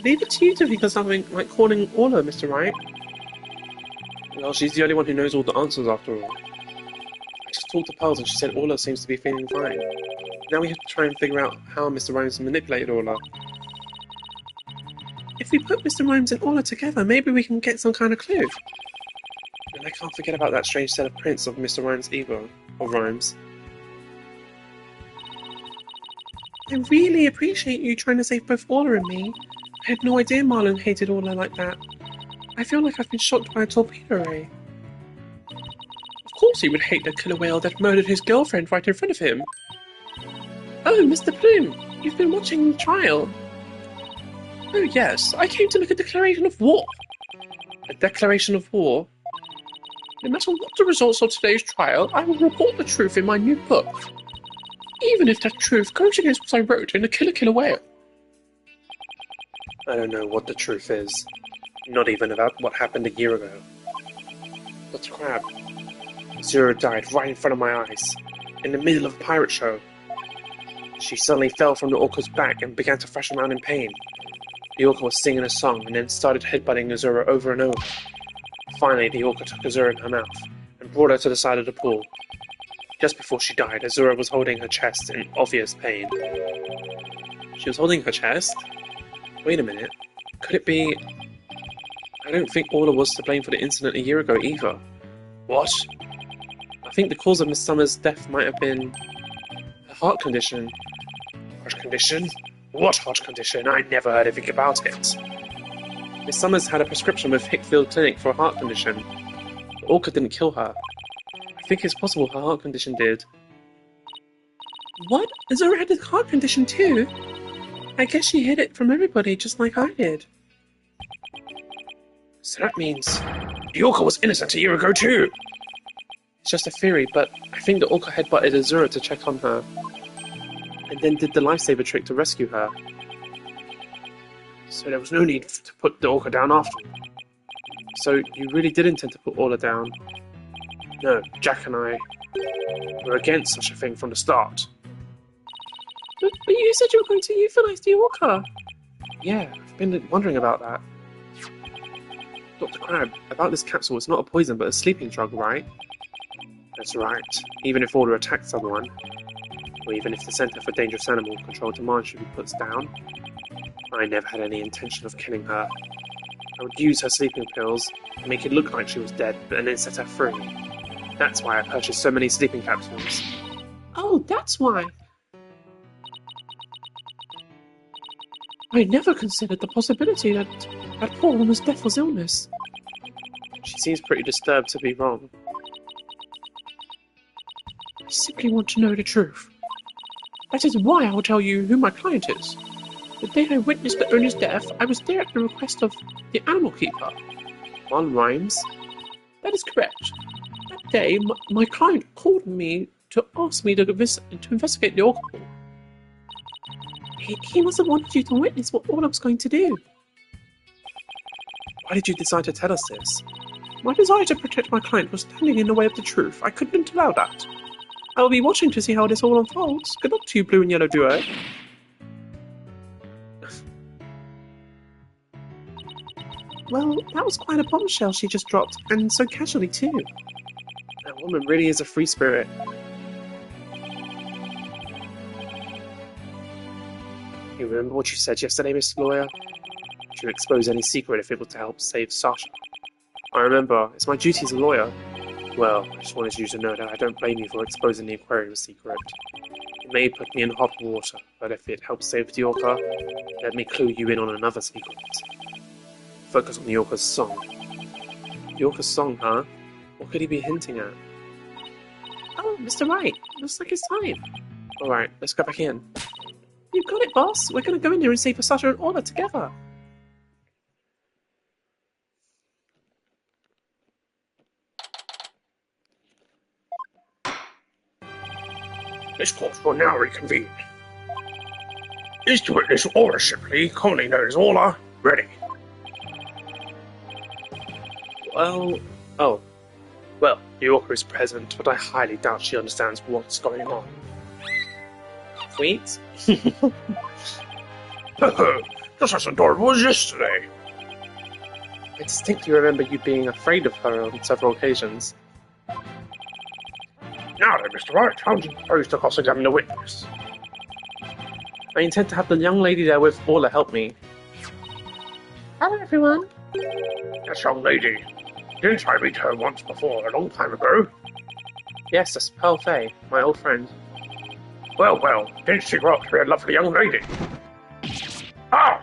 Leave it to you to think of something like calling Orla, Mr. Wright. Well, she's the only one who knows all the answers after all. I just talked to Pearls and she said Orla seems to be feeling fine. Now we have to try and figure out how Mr. Rhymes manipulated Orla. If we put Mr. Rhymes and Orla together, maybe we can get some kind of clue. And I can't forget about that strange set of prints of Mr. Rhymes' ego, or Rhymes. I really appreciate you trying to save both Orla and me. I had no idea Marlon hated Orla like that. I feel like I've been shocked by a torpedo ray. Of course he would hate the killer whale that murdered his girlfriend right in front of him. Oh, Mr. Plume, you've been watching the trial. Oh yes, I came to make a declaration of war. A declaration of war? No matter what the results of today's trial, I will report the truth in my new book. Even if that truth goes against what I wrote in The Killer Whale. I don't know what the truth is. Not even about what happened a year ago. Dr. Crab, Zero died right in front of my eyes, in the middle of a pirate show. She suddenly fell from the orca's back and began to thrash around in pain. The orca was singing a song and then started headbutting Azura over and over. Finally, the orca took Azura in her mouth and brought her to the side of the pool. Just before she died, Azura was holding her chest in obvious pain. She was holding her chest? Wait a minute. Could it be... I don't think Orla was to blame for the incident a year ago either. What? I think the cause of Miss Summers' death might have been... a heart condition. Heart condition? What heart condition? I never heard anything about it. Miss Summers had a prescription with Hickfield Clinic for a heart condition. The orca didn't kill her. I think it's possible her heart condition did. What? Azura had a heart condition too? I guess she hid it from everybody just like I did. So that means the orca was innocent a year ago too! It's just a theory, but I think the orca headbutted Azura to check on her. And then did the lifesaver trick to rescue her. So there was no need to put the orca down after all. So you really did intend to put Orla down? No, Jack and I were against such a thing from the start. But you said you were going to euthanize the orca. Yeah, I've been wondering about that. Dr. Crab, about this capsule, it's not a poison but a sleeping drug, right? That's right. Even if Orla attacked someone, or even if the Center for Dangerous Animal Control demand should be put down, I never had any intention of killing her. I would use her sleeping pills and make it look like she was dead, and then set her free. That's why I purchased so many sleeping capsules. Oh, that's why! I never considered the possibility that poor woman's death was illness. She seems pretty disturbed to be wrong. I simply want to know the truth. That is why I will tell you who my client is. The day I witnessed the owner's death, I was there at the request of the animal keeper. Marlon Rhymes? That is correct. That day, my client called me to ask me to investigate the orca. He must have wanted you to witness what Orla was going to do. Why did you decide to tell us this? My desire to protect my client was standing in the way of the truth. I couldn't allow that. I will be watching to see how this all unfolds. Good luck to you, blue and yellow duo. Well, that was quite a bombshell she just dropped, and so casually too. That woman really is a free spirit. You remember what you said yesterday, Mr. Lawyer? Would you expose any secret if it was to help save Sasha? I remember. It's my duty as a lawyer. Well, I just wanted you to know that I don't blame you for exposing the aquarium secret. It may put me in hot water, but if it helps save the orca, let me clue you in on another secret. Focus on the orca's song. The orca's song, huh? What could he be hinting at? Oh, Mr. Wright. Looks like it's time. Alright, let's go back in. You got it, boss. We're going to go in there and save Sasha and Orla together. This court will now reconvene. Is to witness Orla Shipley, commonly known as Orla, ready? Well, the orca is present, but I highly doubt she understands what's going on. Sweet? The just as adorable as yesterday. I distinctly remember you being afraid of her on several occasions. Now then, Mr. Wright, how do you propose to cross-examine the witness? I intend to have the young lady there with Orla help me. Hello, everyone. That young lady. Didn't I meet her once before, a long time ago? Yes, that's Pearl Fay, my old friend. Well, didn't she grow up to be a lovely young lady? Ah!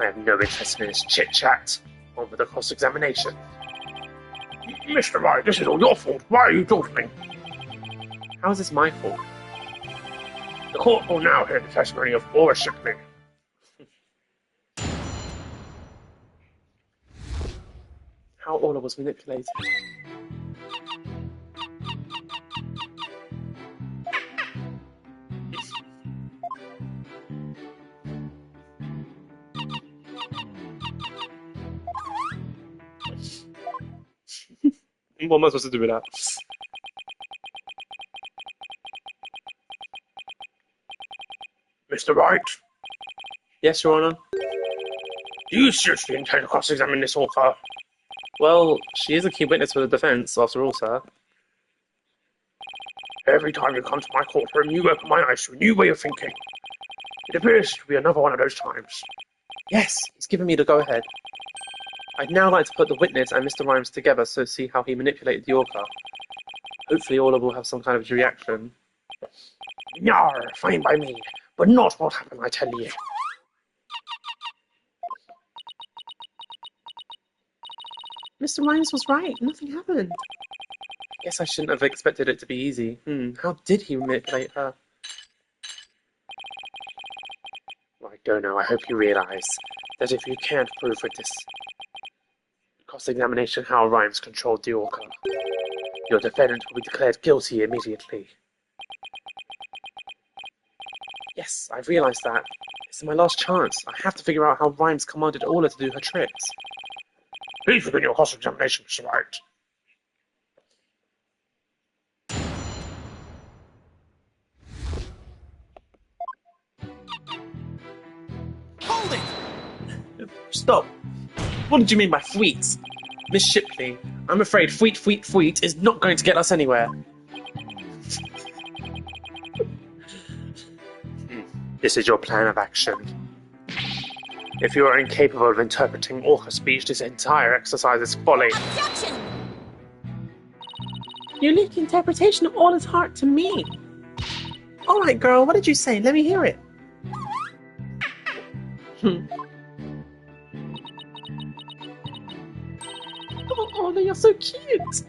I have no interest in this chit-chat. On with the cross-examination. Mr. Wright, this is all your fault. Why are you dawdling? How is this my fault? The court will now hear the testimony of Orla Shipley. How Orla was manipulated. What am I supposed to do with that? Mr. Wright, Yes, Your Honour. do you seriously intend to cross-examine this author? Well, she is a key witness for the defence, after all, sir. Every time you come to my courtroom, you open my eyes to a new way of thinking. It appears to be another one of those times. Yes, he's given me the go-ahead. I'd now like to put the witness and Mr. Rhymes together so see how he manipulated the orca. Hopefully Orla will have some kind of reaction. Yar, fine by me, but not what happened, I tell you. Mr. Rhymes was right, nothing happened. Guess I shouldn't have expected it to be easy. How did he manipulate her? Right, Dono, I hope you realise that if you can't prove with this cross-examination how Rhymes controlled the orca, your defendant will be declared guilty immediately. Yes, I've realised that. This is my last chance. I have to figure out how Rhymes commanded Orla to do her tricks. Please begin your cross-examination, Mr. Wright. Hold it! Stop! What did you mean by fweet? Miss Shipley, I'm afraid fweet is not going to get us anywhere. This is your plan of action. If you are incapable of interpreting orca speech, this entire exercise is folly. Objection! Unique interpretation of Orla's heart to me. Alright, girl, what did you say? Let me hear it. Oh, Orla, you're so cute.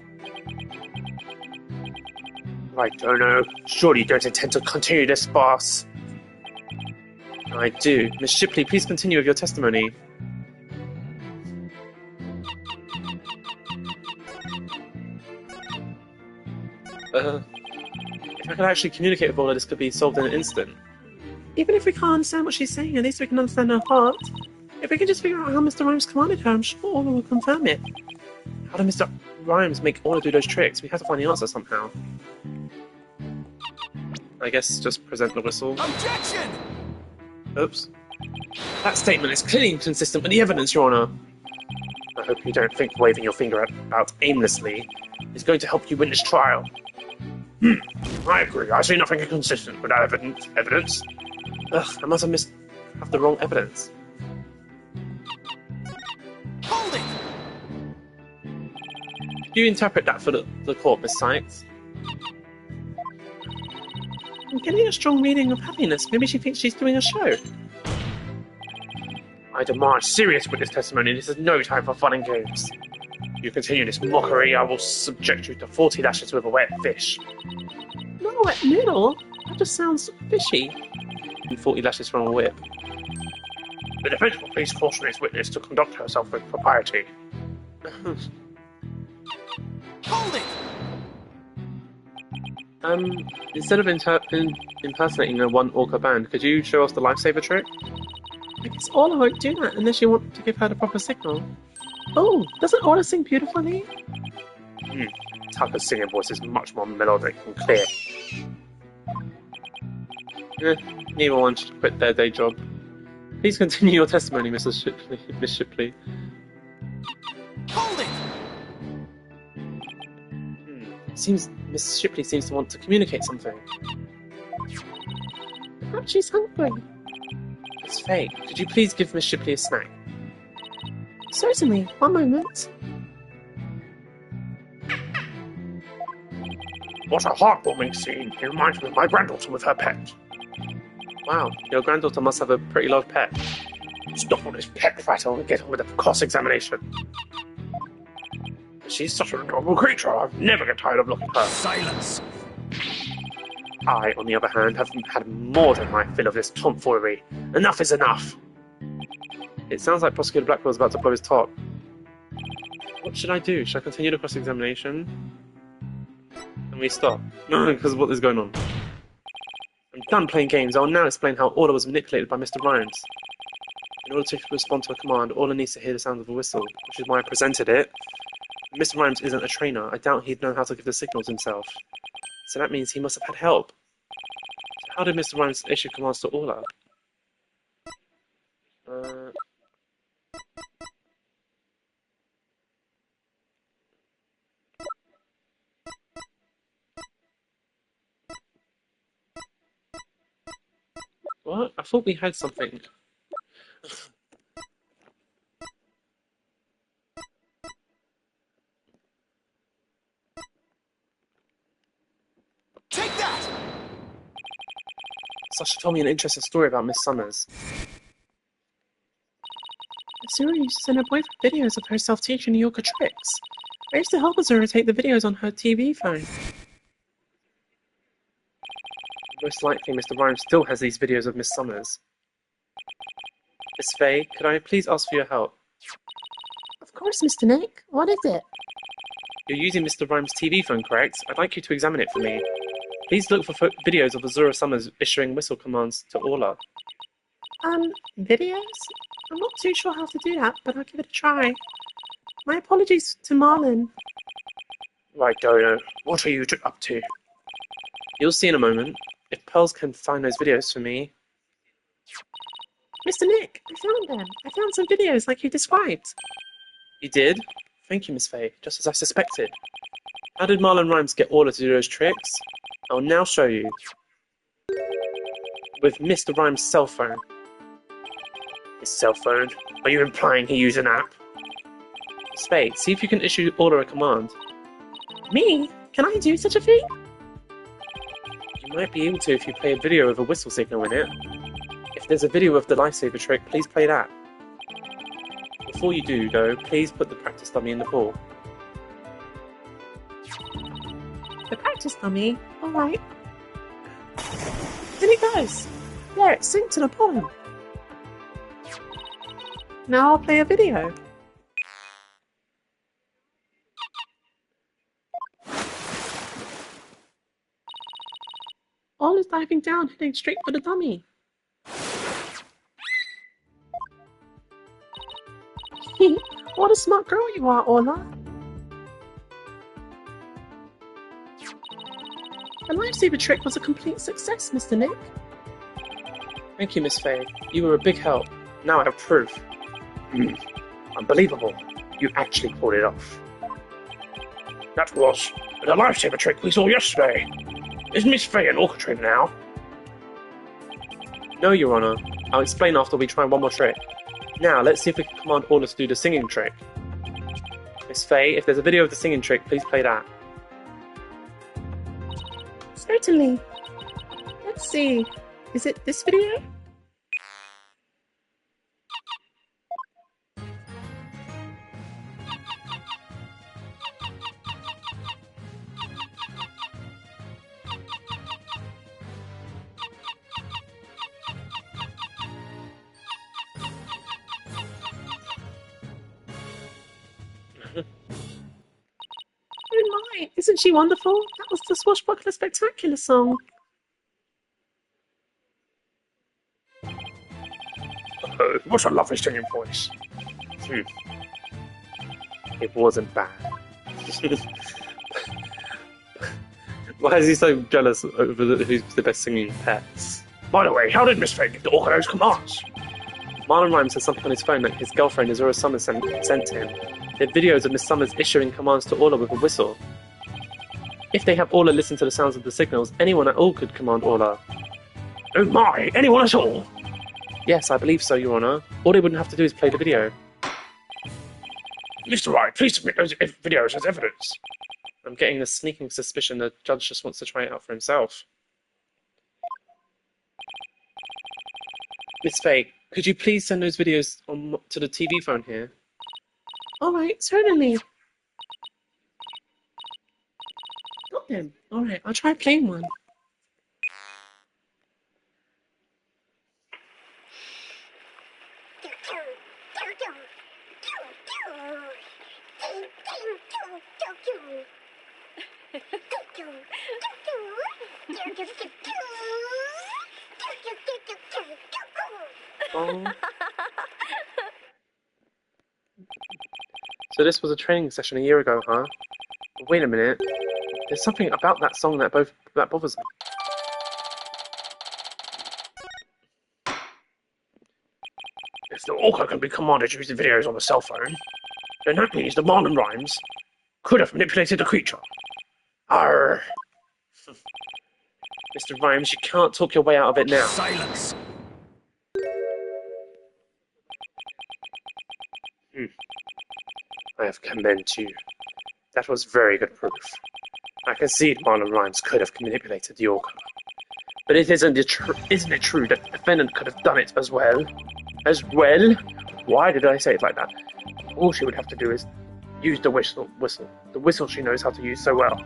Right, Dono. Surely you don't intend to continue this farce. I do. Miss Shipley, please continue with your testimony. If I could actually communicate with Orla, this could be solved in an instant. Even if we can't understand what she's saying, at least we can understand her heart. If we can just figure out how Mr. Rhymes commanded her, I'm sure Orla will confirm it. How did Mr. Rhymes make Orla do those tricks? We have to find the answer somehow. I guess just present the whistle. Objection! Oops. That statement is clearly inconsistent with the evidence, Your Honour. I hope you don't think waving your finger about aimlessly is going to help you win this trial. I agree. I see nothing inconsistent with that evidence. Ugh, I must have the wrong evidence. Hold it! Could you interpret that for the court, Miss Sykes? I'm getting a strong reading of happiness. Maybe she thinks she's doing a show. I demand serious witness testimony. This is no time for fun and games. If you continue this mockery, I will subject you to 40 lashes with a wet fish. Not a wet noodle? That just sounds fishy. 40 lashes from a whip. The defence will please caution its witness to conduct herself with propriety. Hold it! Instead of impersonating a one orca band, could you show us the lifesaver trick? I guess Orla won't do that unless you want to give her the proper signal. Oh, doesn't Orla sing beautifully? Tucker's singing voice is much more melodic and clear. Neither one should quit their day job. Please continue your testimony, Mrs. Shipley. Miss Shipley. Hold it! Seems Miss Shipley seems to want to communicate something. Perhaps she's hungry. Miss Faye, could you please give Miss Shipley a snack? Certainly. One moment. What a heartwarming scene. It reminds me of my granddaughter with her pet. Wow, your granddaughter must have a pretty love pet. Stop on this pet rattle and get on with the cross-examination. She's such an adorable creature. I'll never get tired of looking at her. Silence! I, on the other hand, have had more than my fill of this tomfoolery. Enough is enough! It sounds like Prosecutor Blackwell's about to blow his top. What should I do? Should I continue the cross-examination? And we stop? No, because what is going on? I'm done playing games. I will now explain how Orla was manipulated by Mr. Rhymes. In order to respond to a command, Orla needs to hear the sound of a whistle, which is why I presented it. Mr. Rhymes isn't a trainer. I doubt he'd know how to give the signals himself. So that means he must have had help. So how did Mr. Rhymes issue commands to Orla? What? I thought we had something. Take that! Sasha told me an interesting story about Miss Summers. Azura used to send her boyfriend videos of herself teaching New Yorker tricks. I used to help Azura take the videos on her TV phone. Most likely Mr. Rhymes still has these videos of Miss Summers. Miss Faye, could I please ask for your help? Of course, Mr. Nick. What is it? You're using Mr. Rhymes' TV phone, correct? I'd like you to examine it for me. Please look for videos of Azura Summers issuing whistle commands to Orla. Videos? I'm not too sure how to do that, but I'll give it a try. My apologies to Marlon. Right, Dono. What are you up to? You'll see in a moment. If Pearls can find those videos for me. Mr. Nick, I found them. I found some videos like you described. You did? Thank you, Miss Faye, just as I suspected. How did Marlon Rhymes get Orla to do those tricks? I'll now show you. With Mr. Rhymes' cell phone. His cell phone? Are you implying he used an app? Miss Faye, see if you can issue Orla a command. Me? Can I do such a thing? You might be able to if you play a video with a whistle signal in it. If there's a video of the lifesaver trick, please play that. Before you do, though, please put the practice dummy in the pool. The practice dummy? Alright. In it goes. There, it's synced to the pool. Now I'll play a video. All is diving down, heading straight for the dummy. What a smart girl you are, Orla. The lifesaver trick was a complete success, Mr. Nick. Thank you, Miss Faye. You were a big help. Now I have proof. Unbelievable. You actually pulled it off. That was the lifesaver trick we saw yesterday. Is Miss Faye an orca trainer now? No, Your Honor. I'll explain after we try one more trick. Now, let's see if we can command Orla to do the singing trick. Miss Faye, if there's a video of the singing trick, please play that. Certainly. Let's see. Is it this video? Oh my, isn't she wonderful? That was the Swashbuckler Spectacular song. Oh, what a lovely singing voice. It wasn't bad. Why is he so jealous over who's the best singing pets? By the way, how did Miss Faye get the orca those commands? Marlon Rhymes has something on his phone that his girlfriend Azura Summers sent to him. They're videos of Miss Summers issuing commands to Orla with a whistle. If they have Orla listen to the sounds of the signals, anyone at all could command Orla. Oh my, anyone at all? Yes, I believe so, Your Honor. All they wouldn't have to do is play the video. Mr. Wright, please submit those videos as evidence. I'm getting a sneaking suspicion the judge just wants to try it out for himself. Miss Faye, could you please send those videos to the TV phone here? Alright, certainly. Got them. Alright, I'll try playing one. Oh. So this was a training session a year ago, huh? Wait a minute. There's something about that song that bothers me. If the Orca can be commanded to use the videos on the cell phone, then that means the Marlon Rhymes could have manipulated the creature. Arr! Mr. Rhymes, you can't talk your way out of it now. Silence. I have commend you. That was very good proof. I concede Marlon Rhymes could have manipulated the Orca. But isn't it true that the defendant could have done it as well? As well? Why did I say it like that? All she would have to do is use the whistle. The whistle she knows how to use so well.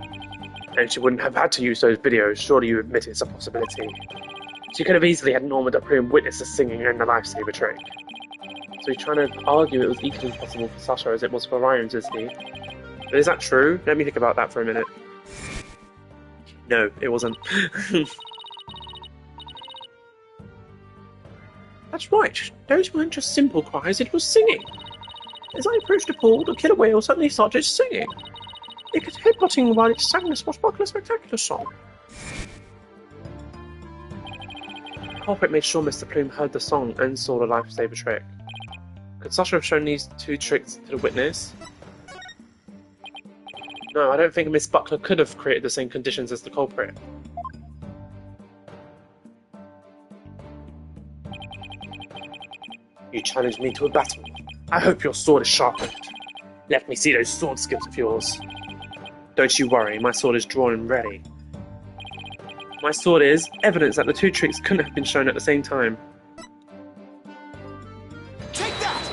And she wouldn't have had to use those videos. Surely you admit it's a possibility. She could have easily had Norma Dupree witness the singing and the lifesaver trick. So he's trying to argue it was equally possible for Sasha as it was for Rhymes, is he? But is that true? Let me think about that for a minute. No, it wasn't. That's right. Those weren't just simple cries, it was singing. As I approached the pool, the killer whale suddenly started singing. It kept headbutting while it sang the Swashbuckler Spectacular song. The culprit made sure Mr. Plume heard the song and saw the lifesaver trick. Could Sasha have shown these two tricks to the witness? No, I don't think Miss Buckler could have created the same conditions as the culprit. You challenged me to a battle. I hope your sword is sharpened. Let me see those sword skills of yours. Don't you worry, my sword is drawn and ready. My sword is evidence that the two tricks couldn't have been shown at the same time. Take that!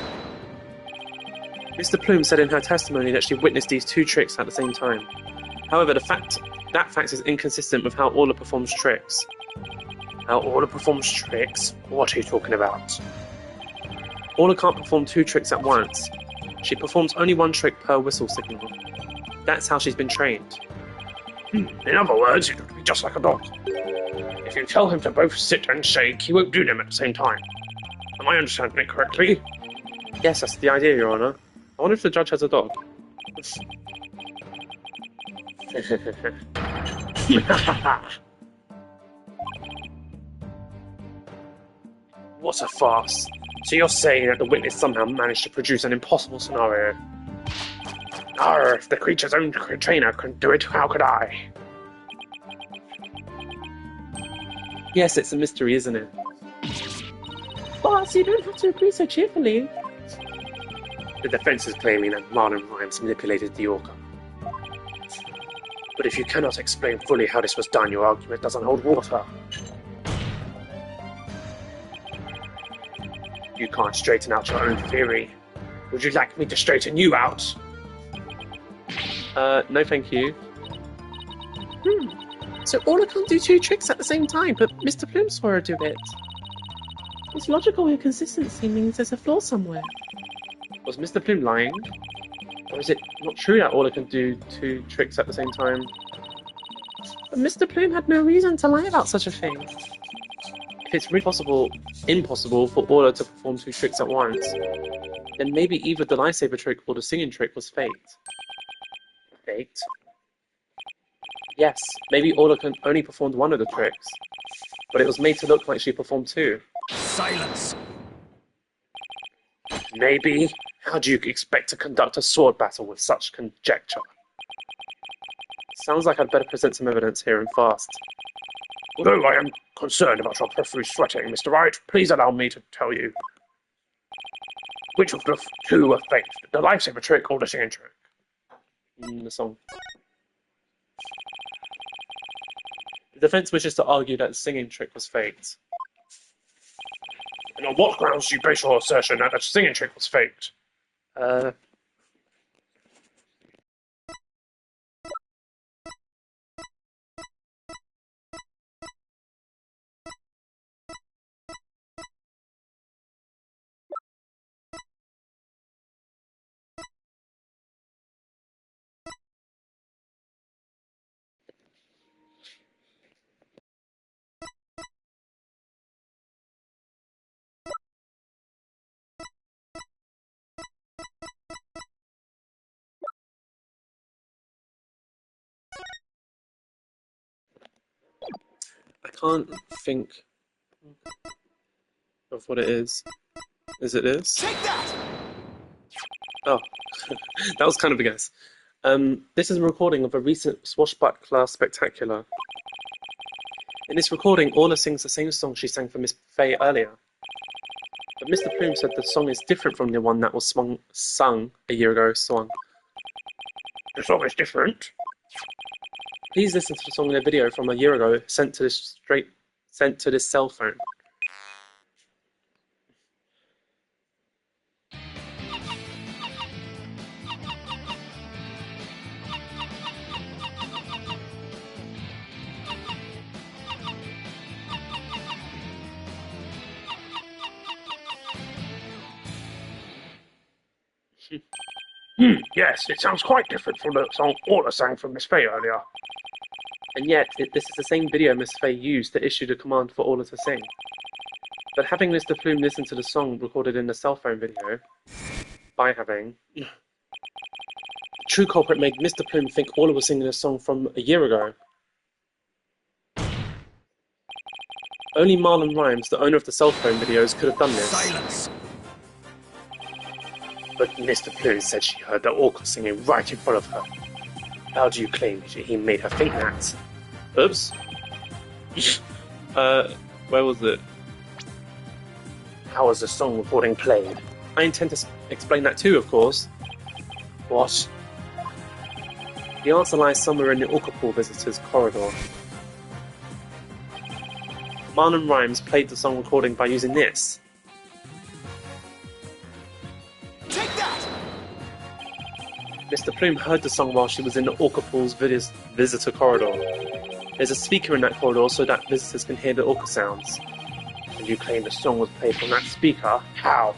Mr. Plume said in her testimony that she witnessed these two tricks at the same time. However, that fact is inconsistent with how Orla performs tricks. How Orla performs tricks? What are you talking about? Orla can't perform two tricks at once. She performs only one trick per whistle signal. That's how she's been trained. In other words, it would be just like a dog. If you tell him to both sit and shake, he won't do them at the same time. Am I understanding it correctly? Yes, that's the idea, Your Honour. I wonder if the judge has a dog. What a farce. So you're saying that the witness somehow managed to produce an impossible scenario? Arr, if the creature's own trainer couldn't do it, how could I? Yes, it's a mystery, isn't it? Boss, you don't have to agree so cheerfully. The defense is claiming that Marlon Rhymes manipulated the Orca. But if you cannot explain fully how this was done, your argument doesn't hold water. You can't straighten out your own theory. Would you like me to straighten you out? No thank you. So Orla can't do two tricks at the same time, but Mr. Plume saw her do it. This logical inconsistency means there's a flaw somewhere. Was Mr. Plume lying? Or is it not true that Orla can do two tricks at the same time? But Mr. Plume had no reason to lie about such a thing. If it's really impossible for Orla to perform two tricks at once, then maybe either the lifesaver trick or the singing trick was faked. Faked? Yes, maybe Orla only performed one of the tricks, but it was made to look like she performed two. Silence. maybe? How do you expect to conduct a sword battle with such conjecture? Sounds like I'd better present some evidence here and fast. Although I am concerned about your profuse sweating, Mr. Wright, please allow me to tell you which of the two were faked, the lifesaver trick or the singing trick. The song. The defense wishes to argue that the singing trick was faked. And on what grounds do you base your assertion that the singing trick was faked? I can't think of what it is. Is it this? Take that! Oh, that was kind of a guess. This is a recording of a recent Swashbuckler spectacular. In this recording, Orla sings the same song she sang for Miss Faye earlier. But Mr. Plume said the song is different from the one that was sung a year ago. The song is different? Please listen to the song in a video from a year ago sent to this cell phone. Yes, it sounds quite different from the song Orla sang from Miss Faye earlier. And yet, this is the same video Miss Faye used to issue the command for Orla to sing. But having Mr. Plume listen to the song recorded in the cell phone video, the true culprit made Mr. Plume think Orla was singing a song from a year ago. Only Marlon Rhymes, the owner of the cell phone videos, could have done this. Silence! But Mr. Plume said she heard the orca singing right in front of her. How do you claim he made her think that? Oops. Where was it? How was the song recording played? I intend to explain that too, of course. What? The answer lies somewhere in the Orca Pool visitors' corridor. Marlon Rhymes played the song recording by using this. Take that! Mr. Plume heard the song while she was in the Orca Pool's visitor corridor. There's a speaker in that corridor so that visitors can hear the orca sounds. And you claim the song was played from that speaker? How?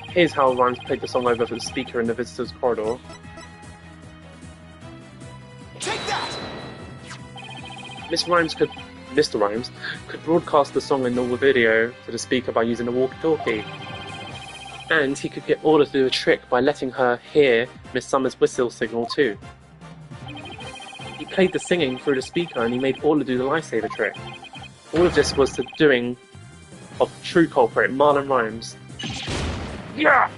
Here's how Rhymes played the song over the speaker in the visitors' corridor. Take that! Mr. Rhymes could broadcast the song in the video to the speaker by using a walkie-talkie. And he could get Orla to do a trick by letting her hear Miss Summer's whistle signal too. He played the singing through the speaker and he made Orla do the lifesaver trick. All of this was the doing of true culprit Marlon Rhymes. Yeah!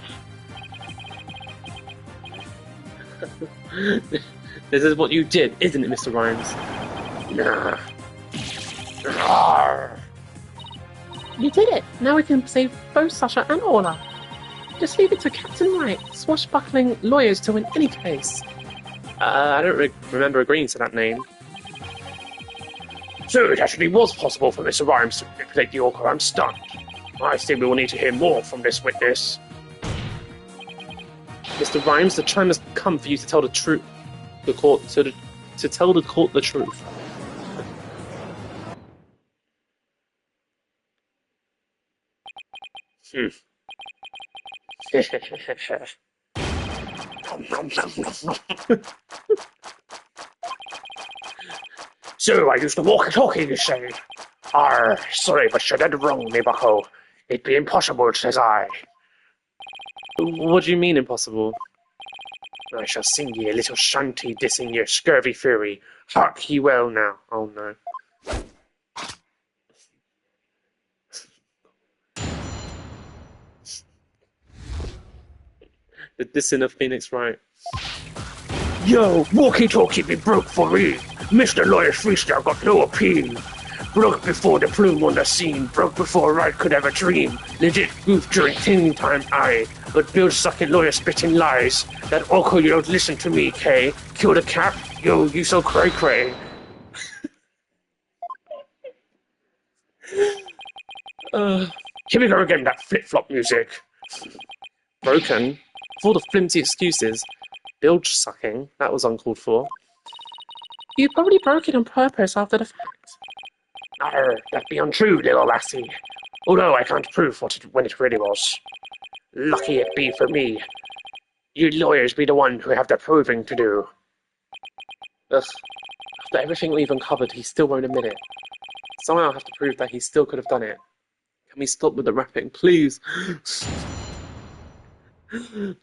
This is what you did, isn't it, Mr. Rhymes? Nah. Arr. You did it. Now we can save both Sasha and Orla. Just leave it to Captain Wright, swashbuckling lawyers to win any case. I don't remember agreeing to that name. So it actually was possible for Mr. Rhymes to manipulate the orca. I'm stunned. I think we will need to hear more from this witness. Mr. Rhymes, the time has come for you to tell the truth. To tell the court the truth. So I used the walkie-talkie, you say? Sorry, but you're dead wrong, me bucko. It'd be impossible, says I. What do you mean impossible? I shall sing ye a little shanty dissing your scurvy fury. Hark ye well now. Oh no. The dissing of Phoenix Wright. Yo, walkie-talkie be broke for real. Mr. Lawyer's freestyle got no appeal. Broke before the plume on the scene, broke before Wright could ever dream. Legit goof during teen time, aye. But Bill sucking lawyer spitting lies. That awkward you don't listen to me, Kay. Kill the cap, yo, you so cray-cray. Here we go again, that flip-flop music. Broken? For all the flimsy excuses. Bilge sucking, that was uncalled for. You probably broke it on purpose after the fact. Arr, that be untrue, little lassie. Although I can't prove when it really was. Lucky it be for me. You lawyers be the one who have the proving to do. Ugh. After everything we've uncovered, he still won't admit it. Somehow I have to prove that he still could have done it. Can we stop with the rapping, please?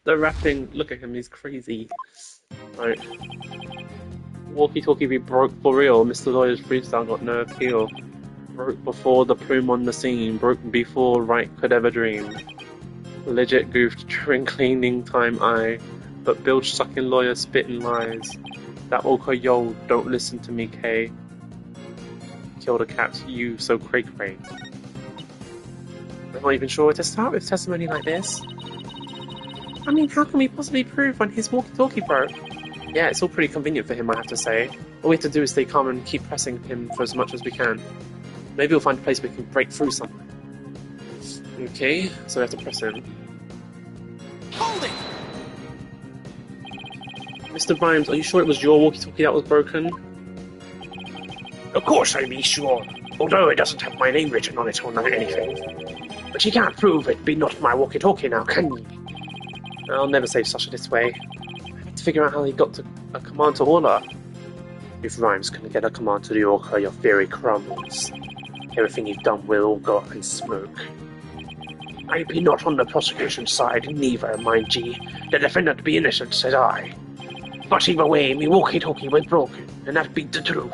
The rapping, look at him, he's crazy. Right. Walkie-talkie be broke for real. Mr. Lawyer's freestyle got no appeal. Broke before the plume on the scene. Broke before Wright could ever dream. Legit goofed during cleaning time, aye. But bilge sucking lawyer spitting lies. That awkward yo, don't listen to me, Kay. Kill the cat, you so cray-cray. I'm not even sure where to start with testimony like this. I mean, how can we possibly prove when his walkie-talkie broke? Yeah, it's all pretty convenient for him, I have to say. All we have to do is stay calm and keep pressing him for as much as we can. Maybe we'll find a place we can break through somewhere. Okay, so we have to press him. Hold it! Mr. Rhymes, are you sure it was your walkie-talkie that was broken? Of course I be sure, although it doesn't have my name written on it or anything. But you can't prove it be not my walkie-talkie now, can you? I'll never save Sasha this way. I need to figure out how he got to a command to Orla. If Rhymes can get a command to the Orca, your theory crumbles. Everything you've done will all go up in smoke. I be not on the prosecution side, neither, mind ye. The defendant be innocent, said I. But either way, me walkie-talkie went broken, and that be the truth.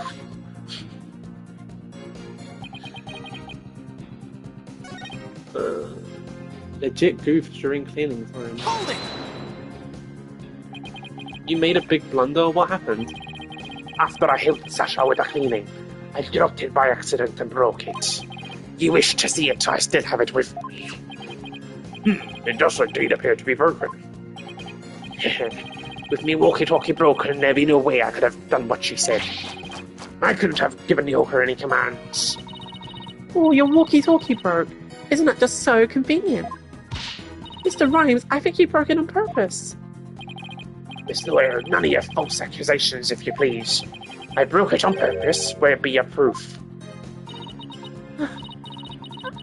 Legit goof during cleaning time. Hold it! You made a big blunder? What happened? After I helped Sasha with the cleaning, I dropped it by accident and broke it. You wish to see it, so I still have it with me. It does indeed appear to be broken. With me walkie-talkie broken, there be no way I could have done what she said. I couldn't have given the ogre any commands. Oh, your walkie-talkie broke. Isn't that just so convenient? Mr. Rhymes, I think you broke it on purpose. Miss Lawyer, none of your false accusations, if you please. I broke it on purpose. Where be your proof?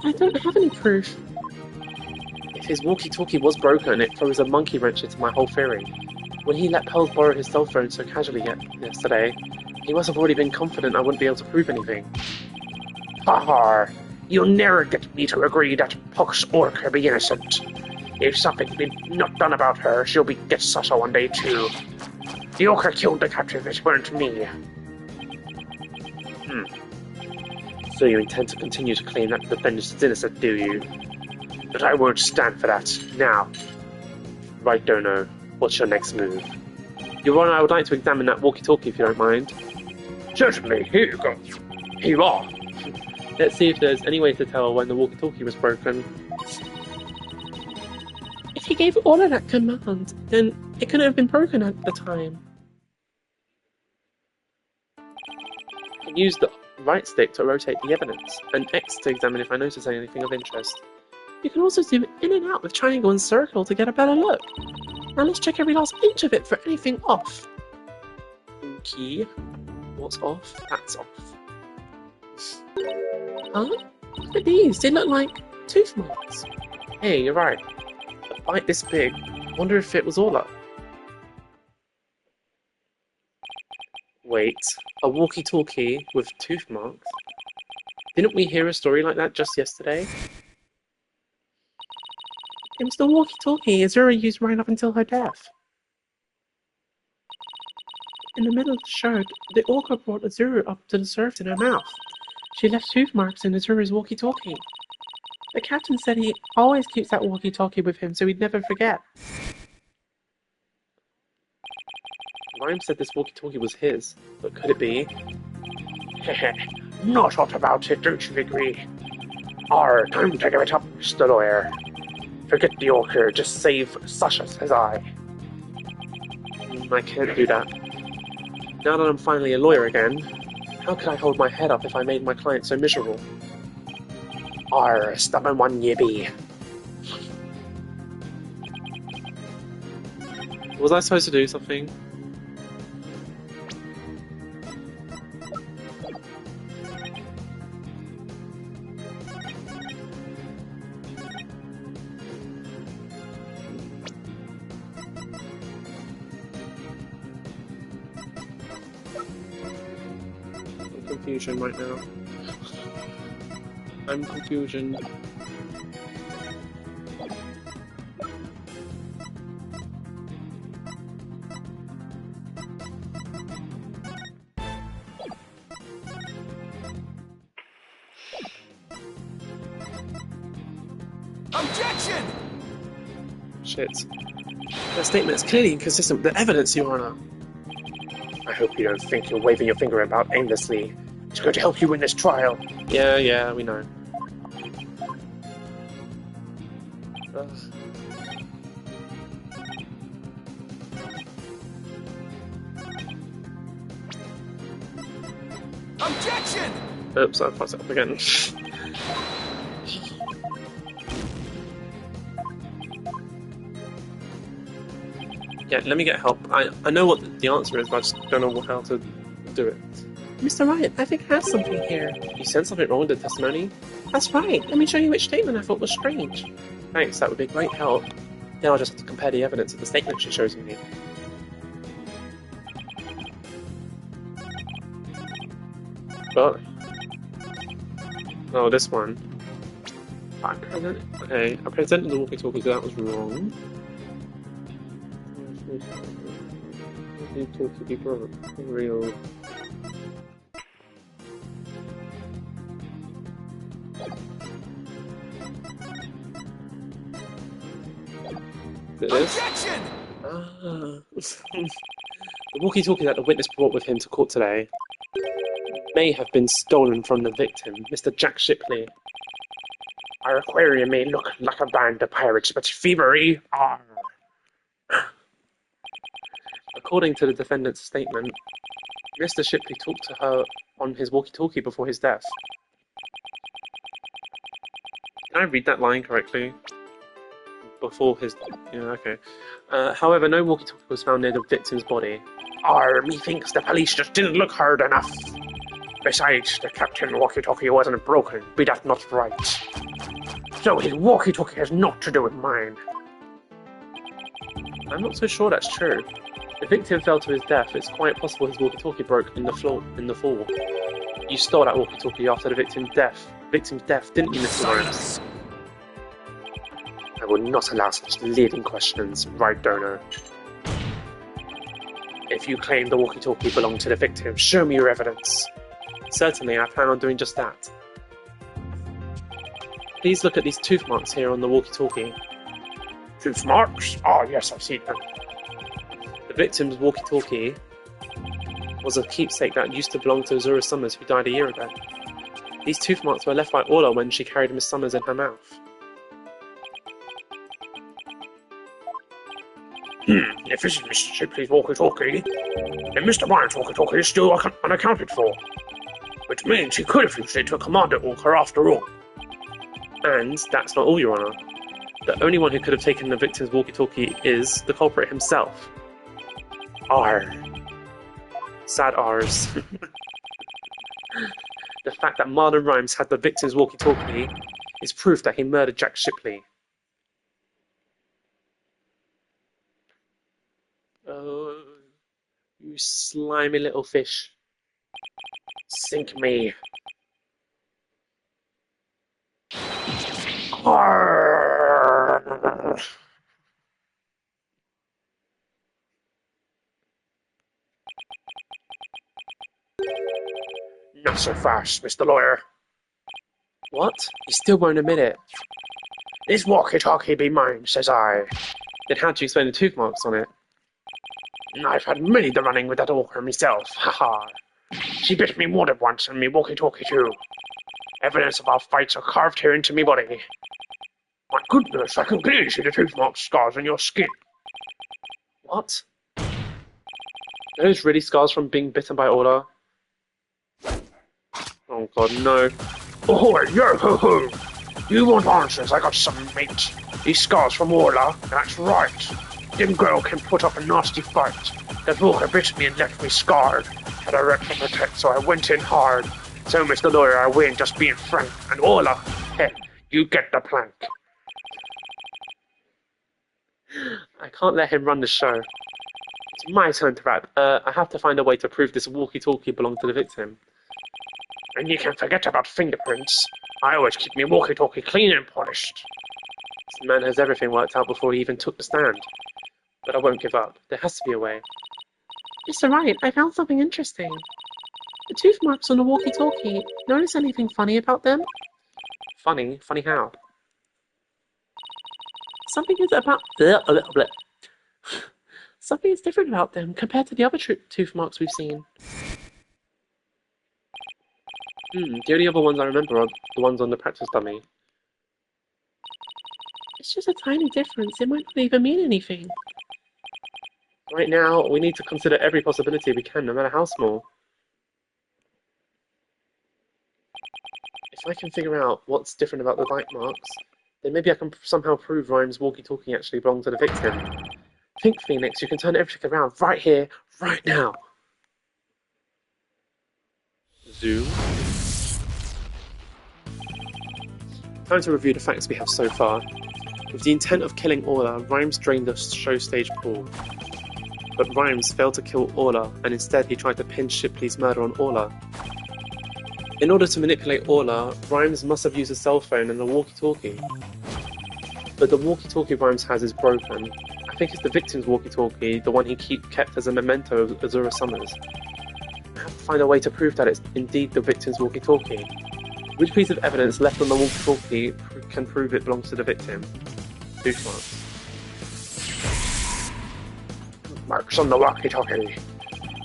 I don't have any proof. If his walkie-talkie was broken, it throws a monkey wrench into my whole theory. When he let Pearls borrow his cell phone so casually yesterday, he must have already been confident I wouldn't be able to prove anything. Ha ha! You'll never get me to agree that Puck's Orca be innocent. If something be not done about her, she'll get Sasha one day too. The Orca killed the captive, it weren't me. So you intend to continue to claim that the defendant is innocent, do you? But I won't stand for that, now. Right, Dono. What's your next move? Your Honor, I would like to examine that walkie-talkie if you don't mind. Certainly, here you go. Here you are. Let's see if there's any way to tell when the walkie-talkie was broken. If he gave Orla that command, then it couldn't have been broken at the time. You can use the right stick to rotate the evidence, and X to examine if I notice anything of interest. You can also zoom in and out with triangle and circle to get a better look. Now let's check every last inch of it for anything off. Okay. What's off? That's off. Huh? Look at these, they look like tooth marks. Hey, you're right. A bite this big. Wonder if it was Orla. Wait, a walkie-talkie with tooth marks? Didn't we hear a story like that just yesterday? It was the walkie-talkie Azura used right up until her death. In the middle of the show, the Orca brought Azura up to the surface in her mouth. She left tooth marks in Azura's walkie-talkie. The captain said he always keeps that walkie-talkie with him so he'd never forget. Rhyme said this walkie-talkie was his, but could it be? Not hot about it, don't you agree? Time to give it up, Mr. Lawyer. Forget the orchid, just save Sasha, says I. I can't do that. Now that I'm finally a lawyer again, how could I hold my head up if I made my client so miserable? Stubborn one ye be. Was I supposed to do something? I'm confusion right now. I'm confusion. Objection! Shit. That statement is clearly inconsistent with the evidence, Your Honor. I hope you don't think you're waving your finger about aimlessly. It's going to help you win this trial. Yeah, we know. Ugh. Objection! Oops, I fucked it up again. Yeah, let me get help. I know what the answer is, but I just don't know how to do it. Mr. Wright, I think I have something here. You said something wrong with the testimony? That's right. Let me show you which statement I thought was strange. Thanks, that would be great help. Now I just have to compare the evidence of the statement she shows me. But... oh, this one. I presented the walkie-talkie, so that was wrong. Walkie-talkie be broke. Real. This? Objection! The walkie-talkie that the witness brought with him to court today may have been stolen from the victim, Mr. Jack Shipley. Our aquarium may look like a band of pirates, but thievery. According to the defendant's statement, Mr. Shipley talked to her on his walkie-talkie before his death. Can I read that line correctly? Before his... yeah, okay. However, no walkie-talkie was found near the victim's body. Methinks the police just didn't look hard enough. Besides, the captain walkie-talkie wasn't broken, be that not right. So his walkie-talkie has naught to do with mine. I'm not so sure that's true. The victim fell to his death. It's quite possible his walkie-talkie broke in the fall. You stole that walkie-talkie after the victim's death, didn't you, Mr. Lawrence? I will not allow such leading questions, right donor. If you claim the walkie-talkie belonged to the victim, show me your evidence. Certainly, I plan on doing just that. Please look at these tooth marks here on the walkie-talkie. Tooth marks? Oh, yes, I've seen them. The victim's walkie-talkie was a keepsake that used to belong to Azura Summers, who died a year ago. These tooth marks were left by Orla when she carried Miss Summers in her mouth. If this is Mr. Shipley's walkie-talkie, then Mr. Ryan's walkie-talkie is still unaccounted for. Which means he could have used it to command it walker after all. And that's not all, Your Honor. The only one who could have taken the victim's walkie-talkie is the culprit himself. Sad R's. The fact that Marlon Rhymes had the victim's walkie-talkie is proof that he murdered Jack Shipley. Oh, you slimy little fish. Sink me. Not so fast, Mr. Lawyer. What? You still won't admit it. This walkie-talkie be mine, says I. Then how do you explain the tooth marks on it? I've had many the running with that orca myself, ha. She bit me more than once, and me walkie-talkie too. Evidence of our fights are carved here into me body. My goodness, I can clearly see the tooth mark scars on your skin. What? Are those really scars from being bitten by Orla? Oh god, no. Oh, yo, ho, ho. You want answers? I got some meat. These scars from Orla, that's right. Them girl can put up a nasty fight. That orca bit me and left me scarred. Had a rep to protect, so I went in hard. So, Mr. Lawyer, I win, just being frank. And Orla, heh, you get the plank. I can't let him run the show. It's my turn to rap. I have to find a way to prove this walkie-talkie belonged to the victim. And you can forget about fingerprints. I always keep me walkie-talkie clean and polished. This man has everything worked out before he even took the stand. But I won't give up. There has to be a way. Mr. Wright, I found something interesting. The tooth marks on the walkie-talkie. Notice anything funny about them? Funny? Funny how? Something is Something is different about them compared to the other tooth marks we've seen. The only other ones I remember are the ones on the practice dummy. It's just a tiny difference. It might not even mean anything. Right now, we need to consider every possibility we can, no matter how small. If I can figure out what's different about the bite marks, then maybe I can somehow prove Rhymes' walkie-talkie actually belonged to the victim. Think, Phoenix, you can turn everything around right here, right now. Zoom. Time to review the facts we have so far. With the intent of killing Orla, Rhymes drained the show stage pool. But Rhymes failed to kill Orla, and instead he tried to pin Shipley's murder on Orla. In order to manipulate Orla, Rhymes must have used a cell phone and a walkie-talkie. But the walkie-talkie Rhymes has is broken. I think it's the victim's walkie-talkie, the one he kept as a memento of Azura Summers. I have to find a way to prove that it's indeed the victim's walkie-talkie. Which piece of evidence left on the walkie-talkie can prove it belongs to the victim? Tooth marks. Marks on the walkie-talkie.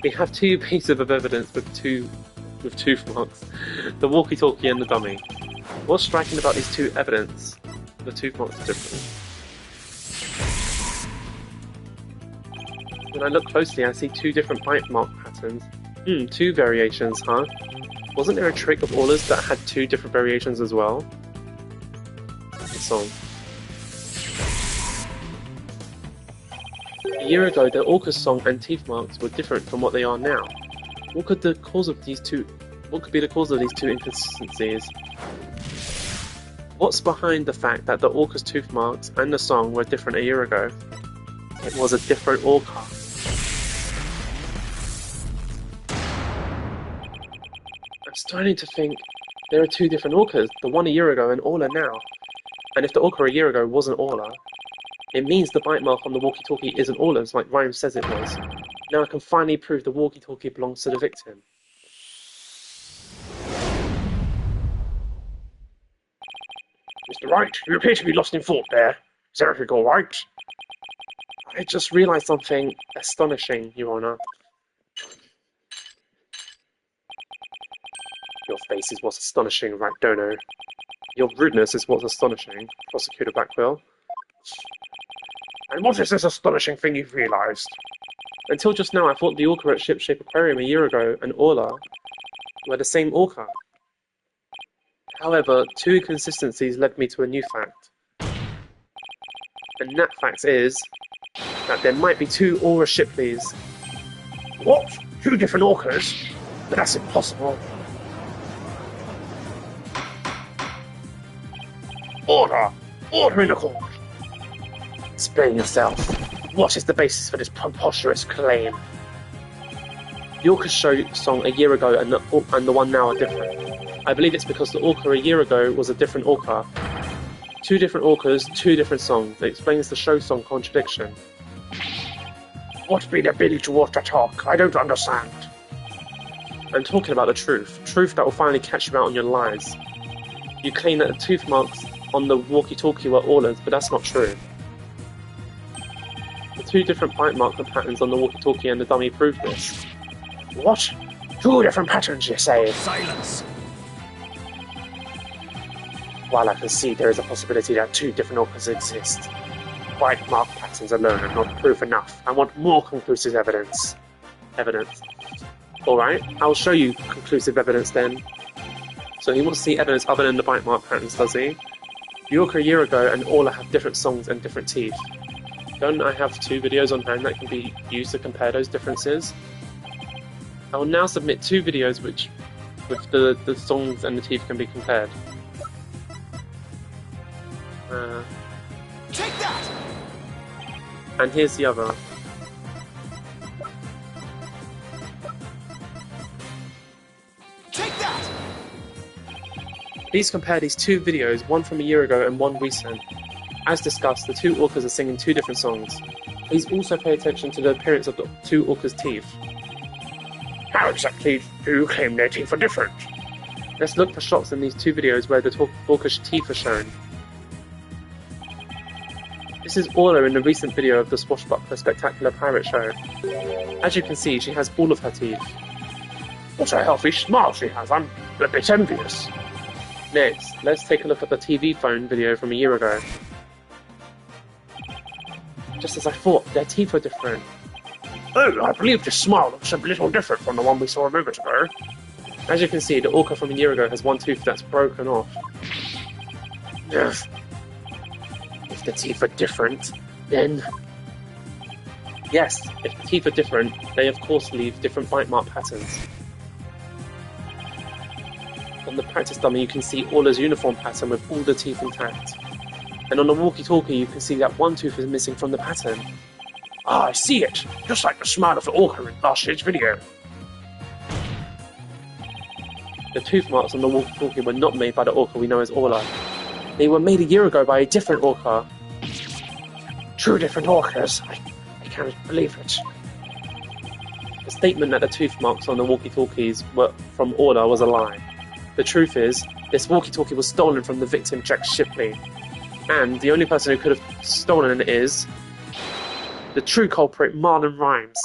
We have two pieces of evidence with tooth marks. The walkie-talkie and the dummy. What's striking about these two evidence? The tooth marks are different. When I look closely, I see two different bite mark patterns. Two variations, huh? Wasn't there a trick of Orla's that had two different variations as well? The song. A year ago, the Orca's song and teeth marks were different from what they are now. What could be the cause of these two inconsistencies? What's behind the fact that the Orca's tooth marks and the song were different a year ago? It was a different Orca. I'm starting to think there are two different Orcas, the one a year ago and Orla now. And if the Orca a year ago wasn't Orla, it means the bite mark on the walkie-talkie isn't Orla's like Rhymes says it was. Now I can finally prove the walkie-talkie belongs to the victim. Mr. Wright, you appear to be lost in thought there. Is everything all right? I just realised something astonishing, Your Honour. Your face is what's astonishing, right, Dono? Your rudeness is what's astonishing, Prosecutor Blackwell. And what is this astonishing thing you've realised? Until just now, I thought the Orca at Shipshape Aquarium a year ago and Orla were the same Orca. However, two inconsistencies led me to a new fact. And that fact is that there might be two Aura Shipleys. What? Two different Orcas? But that's impossible. Order! Order in the court! Explain yourself. What is the basis for this preposterous claim? The Orca's show song a year ago and the one now are different. I believe it's because the Orca a year ago was a different Orca. Two different Orcas, two different songs. It explains the show song contradiction. What be the ability to water talk? I don't understand. I'm talking about the truth. Truth that will finally catch you out on your lies. You claim that the tooth marks on the walkie-talkie were Orla's, but that's not true. The two different bite marker patterns on the walkie-talkie and the dummy proved this. What? 2 different patterns, you say? Silence. While I can see there is a possibility that 2 different orcas exist, bite mark patterns alone are not proof enough. I want more conclusive evidence. Alright, I'll show you conclusive evidence then. So he wants to see evidence other than the bite mark patterns, does he? The orca a year ago and Orla have different songs and different teeth. Don't I have 2 videos on hand that can be used to compare those differences? I will now submit 2 videos with the songs and the teeth can be compared. Take that! And here's the other. Take that! Please compare these 2 videos, one from a year ago and one recent. As discussed, the 2 orcas are singing 2 different songs. Please also pay attention to the appearance of the 2 orcas' teeth. How exactly do you claim their teeth are different? Let's look for shots in these 2 videos where the orca's teeth are shown. This is Orla in the recent video of the Swashbuckler Spectacular Pirate Show. As you can see, she has all of her teeth. What a healthy smile she has, I'm a bit envious. Next, let's take a look at the TV phone video from a year ago. Just as I thought, their teeth are different. Oh, I believe this smile looks a little different from the one we saw a moment ago. As you can see, the orca from a year ago has one tooth that's broken off. Ugh. If the teeth are different, then... Yes, if the teeth are different, they of course leave different bite mark patterns. On the practice dummy you can see Orla's uniform pattern with all the teeth intact. And on the walkie-talkie you can see that one tooth is missing from the pattern. Ah, I see it! Just like the smile of the orca in last year's video. The tooth marks on the walkie-talkie were not made by the orca we know as Orla. They were made a year ago by a different orca. 2 different orcas? I can't believe it. The statement that the tooth marks on the walkie-talkies were from Orla was a lie. The truth is, this walkie-talkie was stolen from the victim Jack Shipley. And the only person who could have stolen it is... the true culprit, Marlon Rhymes.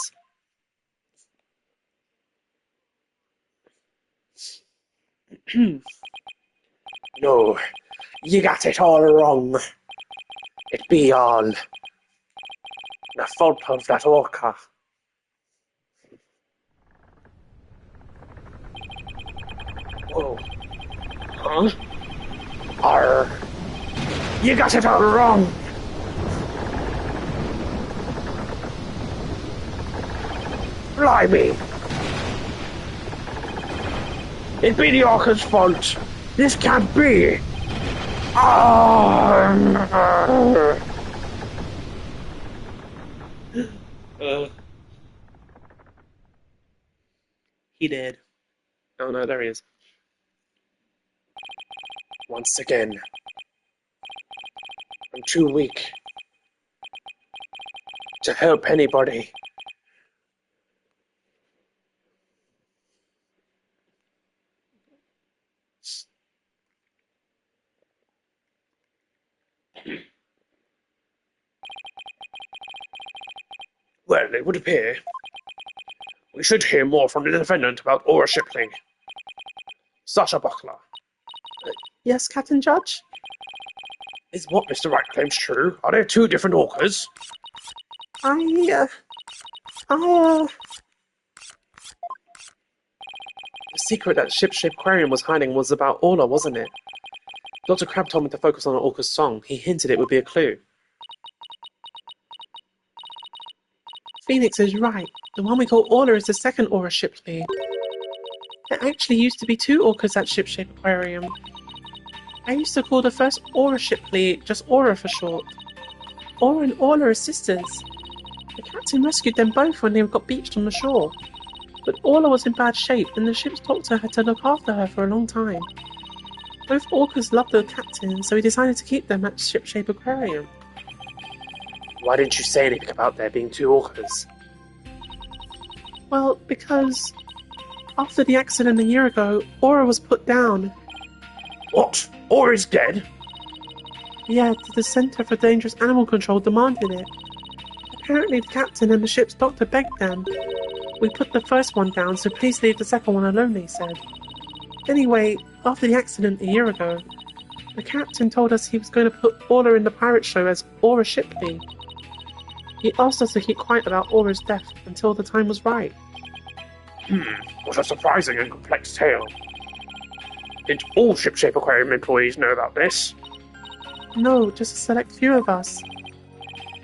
No, you got it all wrong. It be all the fault of that orca. Whoa. Huh? Arr. You got it all wrong. Blimey. It be the orca's fault. This can't be. He did. Oh no, there he is. Once again, I'm too weak to help anybody. Well, it would appear we should hear more from the defendant about Aura Shipley. Sasha Buckler. Yes, Captain Judge? Is what Mr. Wright claims true? Are there 2 different orcas? The secret that Ship-Shape Aquarium was hiding was about Orla, wasn't it? Dr. Crab told me to focus on Orca's song. He hinted it would be a clue. Phoenix is right. The one we call Orla is the second Aura Shipley. There actually used to be 2 orcas at Ship-Shape Aquarium. I used to call the first Aura Shipley just Aura for short. Aura and Orla are sisters. The captain rescued them both when they got beached on the shore. But Orla was in bad shape and the ship's doctor had to look after her for a long time. Both orcas loved the captain, so he decided to keep them at Ship-Shape Aquarium. Why didn't you say anything about there being 2 orcas? Well, because after the accident a year ago, Aura was put down. What? Aura's dead? Yeah, the Center for Dangerous Animal Control demanded it. The Apparently the captain and the ship's doctor begged them. We put the first one down, so please leave the second one alone, they said. Anyway, after the accident a year ago, the captain told us he was going to put Orla in the pirate show as Aura Shipley. He asked us to keep quiet about Aura's death until the time was right. What a surprising and complex tale. Didn't all Shipshape Aquarium employees know about this? No, just a select few of us.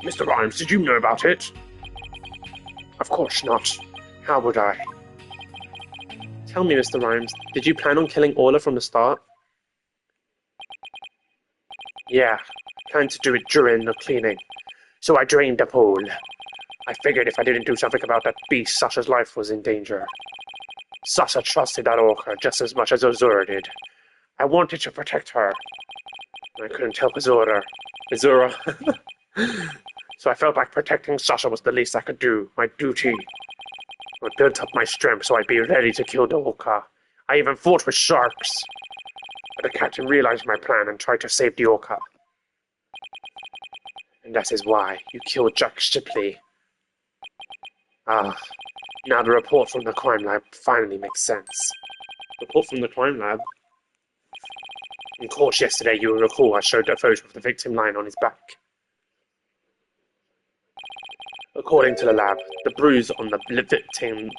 Mr. Rhymes, did you know about it? Of course not. How would I? Tell me, Mr. Rhymes, did you plan on killing Orla from the start? Yeah, planned to do it during the cleaning. So I drained the pool. I figured if I didn't do something about that beast, Sasha's life was in danger. Sasha trusted that orca just as much as Azura did. I wanted to protect her. I couldn't help Azura. So I felt like protecting Sasha was the least I could do, my duty. I built up my strength so I'd be ready to kill the orca. I even fought with sharks. But the captain realized my plan and tried to save the orca. And that is why you killed Jack Shipley. Ah, now the report from the crime lab finally makes sense. Report from the crime lab? In court yesterday, you will recall I showed a photo of the victim lying on his back. According to the lab, the bruise on the victim...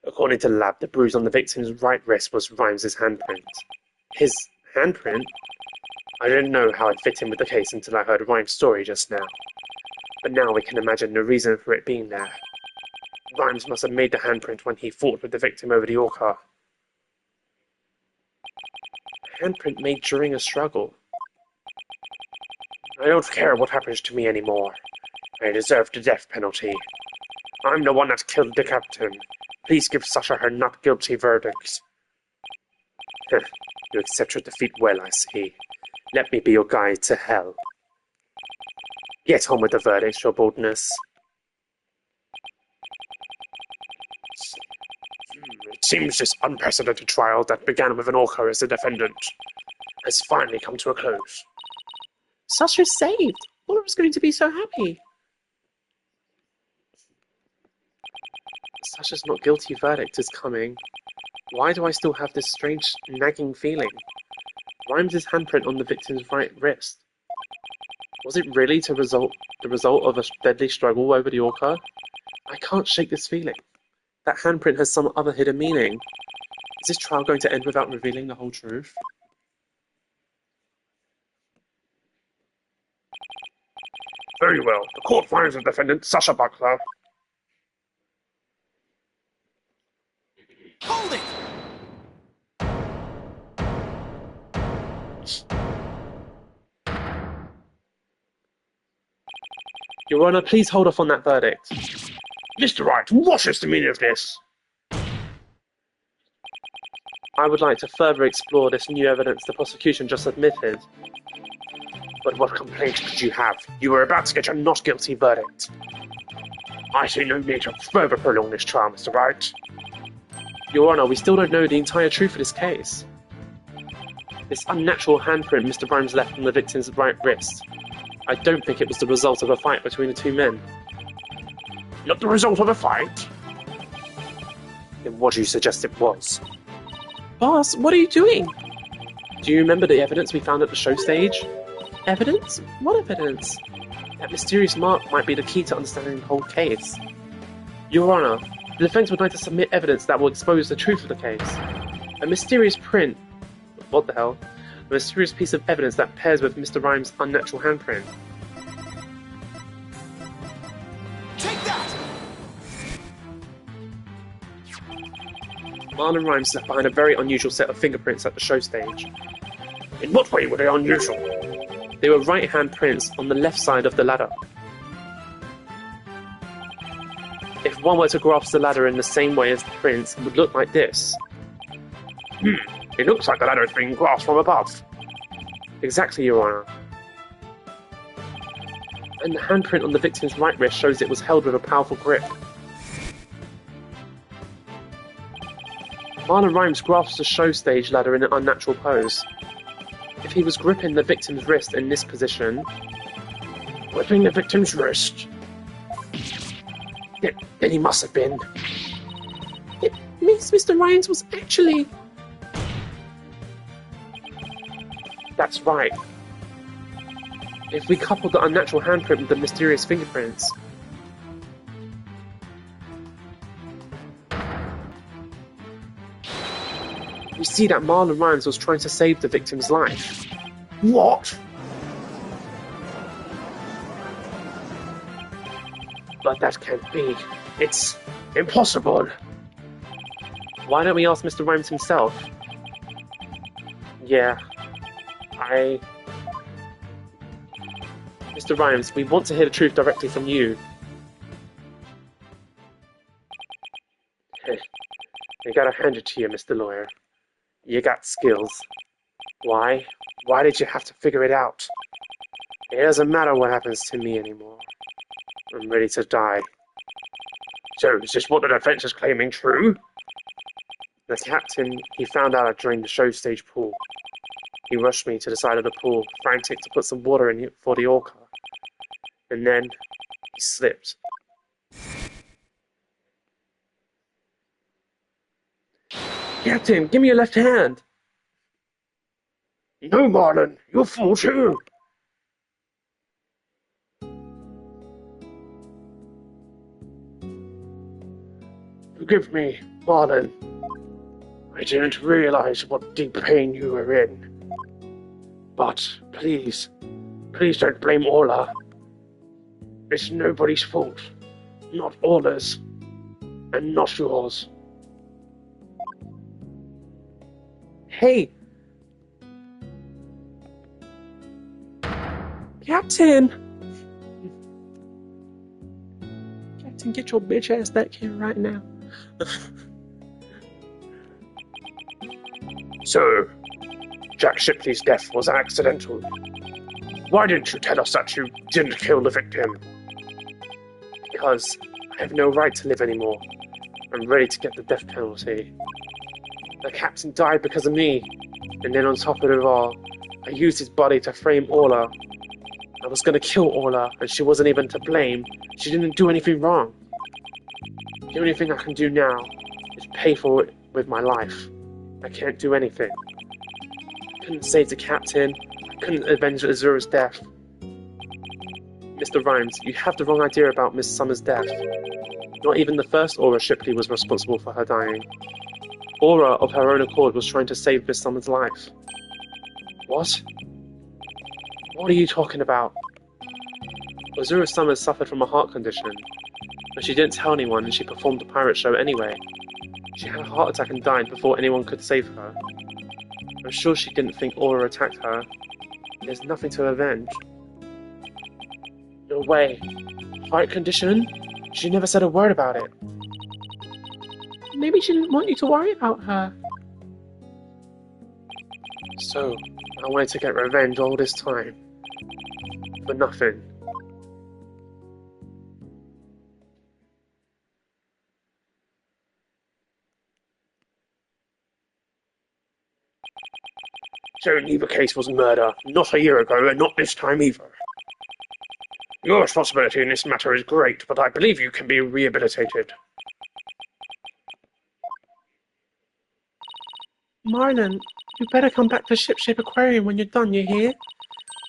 According to the lab, the bruise on the victim's right wrist was Rhymes' handprint. His handprint? I didn't know how it fit in with the case until I heard Rhymes' story just now. But now we can imagine the reason for it being there. Rhymes must have made the handprint when he fought with the victim over the orca. A handprint made during a struggle. I don't care what happens to me anymore. I deserve the death penalty. I'm the one that killed the captain. Please give Sasha her not guilty verdict. You accept your defeat well, I see. Let me be your guide to hell. Get on with the verdict, your boldness. It seems this unprecedented trial that began with an orca as a defendant has finally come to a close. Sasha's saved! Orla was going to be so happy. Sasha's not guilty verdict is coming. Why do I still have this strange nagging feeling? Rhymes' handprint on the victim's right wrist. Was it really the result of a deadly struggle over the orca? I can't shake this feeling. That handprint has some other hidden meaning. Is this trial going to end without revealing the whole truth? Very well. The court finds the defendant, Sasha Buckler. Hold it! Your Honour, please hold off on that verdict. Mr. Wright, what is the meaning of this? I would like to further explore this new evidence the prosecution just admitted. But what complaint could you have? You were about to get a not guilty verdict. I see no need to further prolong this trial, Mr. Wright. Your Honour, we still don't know the entire truth of this case. This unnatural handprint Mr. Rhymes left on the victim's right wrist. I don't think it was the result of a fight between the two men. Not the result of a fight? Then what do you suggest it was? Boss, what are you doing? Do you remember the evidence we found at the show stage? Evidence? What evidence? That mysterious mark might be the key to understanding the whole case. Your Honour, the defence would like to submit evidence that will expose the truth of the case. A mysterious print... What the hell? A mysterious piece of evidence that pairs with Mr. Rhymes' unnatural handprint. Take that! Marlon Rhymes left behind a very unusual set of fingerprints at the show stage. In what way were they unusual? They were right-hand prints on the left side of the ladder. If one were to grasp the ladder in the same way as the prints, it would look like this. It looks like the ladder is being grasped from above. Exactly, Your Honour. And the handprint on the victim's right wrist shows it was held with a powerful grip. Marlon Rhymes grasps the show stage ladder in an unnatural pose. If he was gripping the victim's wrist in this position, whipping the victim's wrist. Then he must have been. It means Mr. Rhymes was actually... That's right. If we couple the unnatural handprint with the mysterious fingerprints... we see that Marlon Rhymes was trying to save the victim's life. What? But that can't be. It's Impossible. Why don't we ask Mr. Rhymes himself? Yeah, Mr. Rhymes, we want to hear the truth directly from you. I gotta hand it to you, Mr. Lawyer. You got skills. Why? Why did you have to figure it out? It doesn't matter what happens to me anymore. I'm ready to die. So, is this what the defense is claiming true? The captain, he found out I drained the show stage pool. He rushed me to the side of the pool, frantic to put some water in for the orca. And then, he slipped. Captain, give me your left hand! No, Marlon, you're a fool too. Forgive me, Marlon. I didn't realize what deep pain you were in. But please don't blame Orla. It's nobody's fault. Not Orla's. And not yours. Hey! Captain! Captain, get your bitch ass back here right now. So, Jack Shipley's death was accidental. Why didn't you tell us that you didn't kill the victim? Because I have no right to live anymore. I'm ready to get the death penalty. The captain died because of me, and then on top of it all, I used his body to frame Orla. I was gonna kill Orla, and she wasn't even to blame. She didn't do anything wrong. The only thing I can do now is pay for it with my life. I can't do anything. I couldn't save the captain. I couldn't avenge Azura's death. Mr. Rhymes, you have the wrong idea about Miss Summers' death. Not even the first Aura Shipley was responsible for her dying. Aura, of her own accord, was trying to save Miss Summers' life. What? What are you talking about? Azura Summers suffered from a heart condition, but she didn't tell anyone and she performed the pirate show anyway. She had a heart attack and died before anyone could save her. I'm sure she didn't think Aura attacked her. There's nothing to avenge. No way. Heart condition? She never said a word about it. Maybe she didn't want you to worry about her. So, I wanted to get revenge all this time. For nothing. So neither case was murder, not a year ago, and not this time either. Your responsibility in this matter is great, but I believe you can be rehabilitated. Marlon, you better come back to Shipshape Aquarium when you're done, you hear?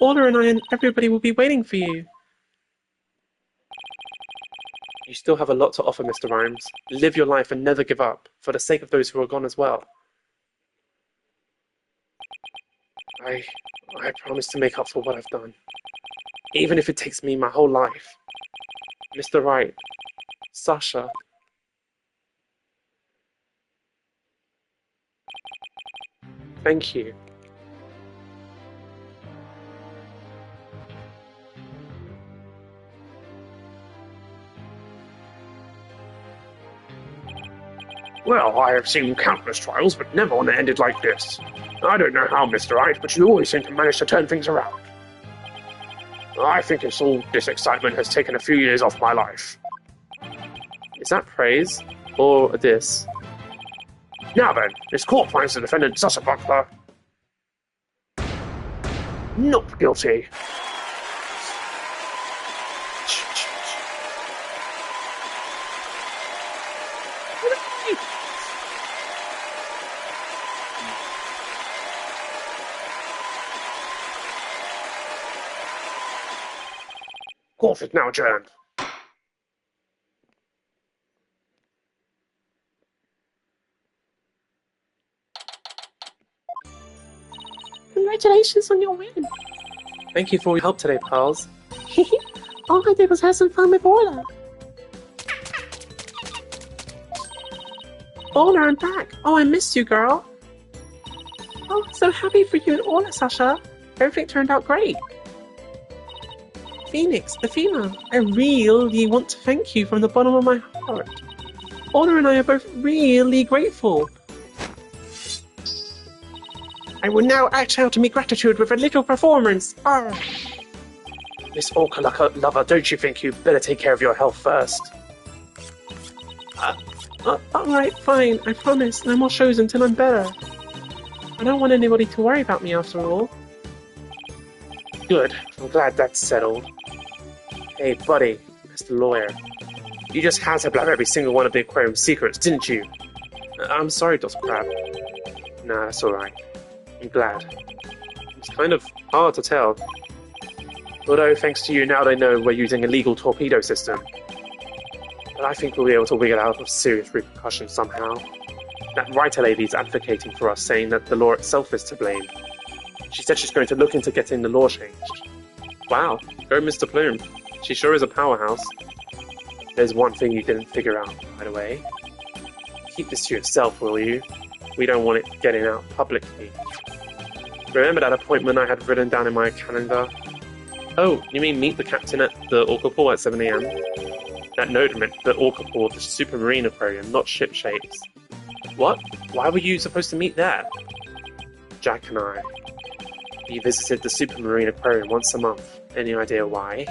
Orla and I and everybody will be waiting for you. You still have a lot to offer, Mr. Rhymes. Live your life and never give up, for the sake of those who are gone as well. I promise to make up for what I've done. Even if it takes me my whole life. Mr. Wright, Sasha. Thank you. Well, I have seen countless trials, but never one that ended like this. I don't know how, Mr. Wright, but you always seem to manage to turn things around. I think it's all this excitement has taken a few years off my life. Is that praise or a diss? Now then, this court finds the defendant Sasha Butler not guilty. Court is now adjourned. Congratulations on your win. Thank you for all your help today, pals. All I did was have some fun with Orla. Orla, I'm back. Oh, I missed you, girl. Oh, so happy for you and Orla, Sasha. Everything turned out great. Phoenix, Athena, I really want to thank you from the bottom of my heart. Orla and I are both really grateful. I will now act out my gratitude with a little performance. Arr. Miss Orca lover, don't you think you'd better take care of your health first? Alright, fine, I promise. No more shows until I'm better. I don't want anybody to worry about me after all. Good, I'm glad that's settled. Hey, buddy, Mr. Lawyer. You just had to blab every single one of the aquarium's secrets, didn't you? I'm sorry, Dr. Crab. Nah, that's alright. I'm glad. It's kind of hard to tell. Although, thanks to you, now they know we're using a legal torpedo system. But I think we'll be able to wiggle out of serious repercussions somehow. That writer lady's advocating for us, saying that the law itself is to blame. She said she's going to look into getting the law changed. Wow, go Mr. Plume. She sure is a powerhouse. There's one thing you didn't figure out, by the way. Keep this to yourself, will you? We don't want it getting out publicly. Remember that appointment I had written down in my calendar? Oh, you mean meet the captain at the Orca Pool at 7 AM? That note meant the Orca Pool, the supermarine aquarium, not ship shapes. What? Why were you supposed to meet there? Jack and I. We visited the supermarine aquarium once a month. Any idea why?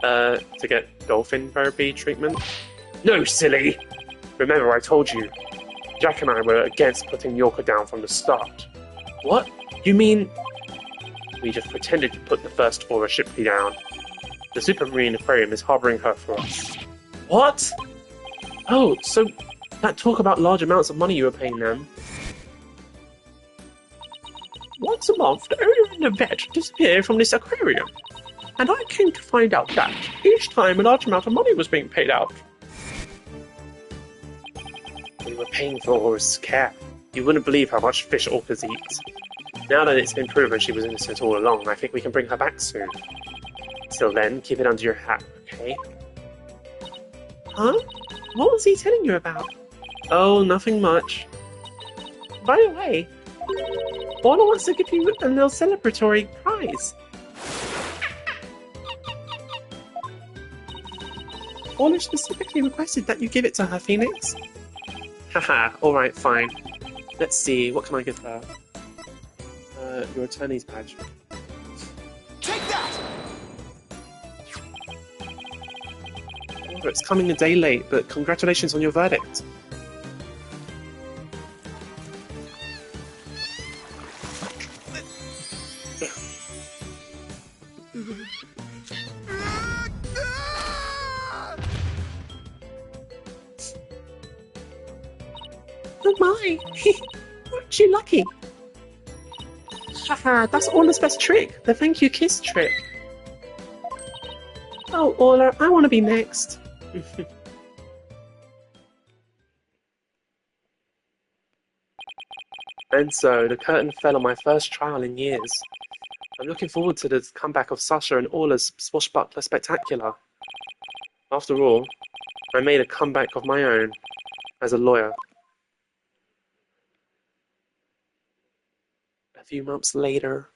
To get dolphin therapy treatment? No, silly! Remember I told you. Jack and I were against putting Yorka down from the start. What? You mean... We just pretended to put the first Aura Shipley down. The supermarine aquarium is harboring her for us. What? Oh, so that talk about large amounts of money you were paying them. Once a month, the owner and the vet disappear from this aquarium. And I came to find out that each time a large amount of money was being paid out. We were paying for Aura's care. You wouldn't believe how much fish orcas eat. Now that it's been proven she was innocent all along, I think we can bring her back soon. Till then, keep it under your hat, okay? Huh? What was he telling you about? Oh, nothing much. By the way, Orla wants to give you a little celebratory prize. Orla specifically requested that you give it to her, Phoenix. Haha, alright, fine. Let's see, what can I give her? Your attorney's badge. Take that! Oh, it's coming a day late, but congratulations on your verdict. Oh my! Aren't you lucky? Haha, that's Orla's best trick, the thank you kiss trick. Oh, Orla, I want to be next. And so, the curtain fell on my first trial in years. I'm looking forward to the comeback of Sasha and Orla's Swashbuckler Spectacular. After all, I made a comeback of my own as a lawyer. A few months later.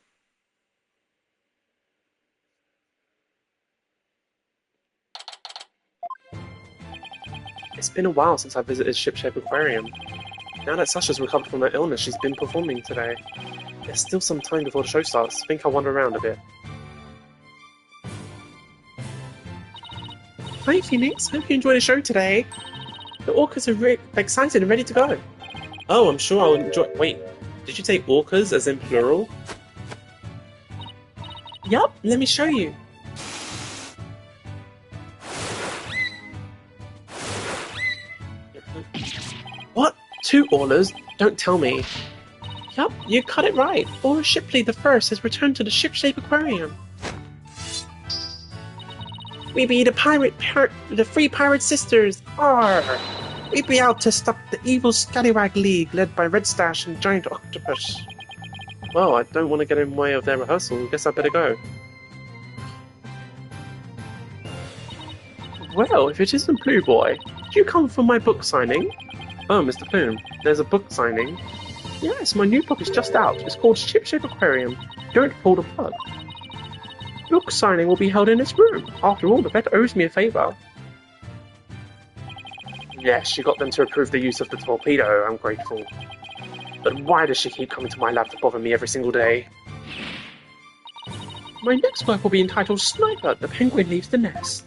It's been a while since I visited Shipshape Aquarium. Now that Sasha's recovered from her illness, she's been performing today. There's still some time before the show starts. I think I'll wander around a bit. Hi, Phoenix. Hope you enjoyed the show today. The orcas are excited and ready to go. Oh, I'm sure I'll enjoy... Wait, did you say orcas as in plural? Yup, let me show you. What? 2 Orlas? Don't tell me. Yup, you got it right. Aura Shipley the First has returned to the Shipshape Aquarium. We be the Free Pirate Sisters. Arr! We be out to stop the evil Scallywag League led by Red Stash and Giant Octopus. Well, I don't want to get in the way of their rehearsal. Guess I better go. Well, if it isn't Blue Boy, did you come for my book signing? Oh, Mr. Plume, there's a book signing. Yes, my new book is just out. It's called Shipshape Aquarium. Don't pull the plug. Book signing will be held in this room. After all, the vet owes me a favour. Yes, she got them to approve the use of the torpedo. I'm grateful. But why does she keep coming to my lab to bother me every single day? My next work will be entitled Sniper, the Penguin Leaves the Nest.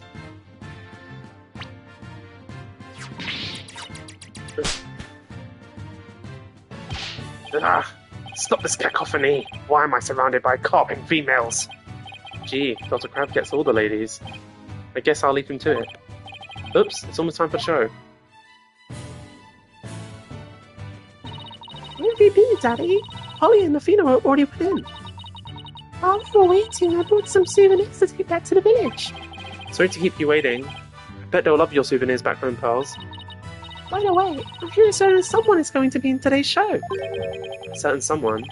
Stop this cacophony! Why am I surrounded by carping females? Gee, Dr. Crab gets all the ladies. I guess I'll leave him to it. Oops, it's almost time for the show. Where have you been, Daddy? Holly and Athena already went in. While we were waiting, I brought some souvenirs to take back to the village. Sorry to keep you waiting. I bet they'll love your souvenirs back home, pals. By the way, I'm sure a certain someone is going to be in today's show. Certain someone?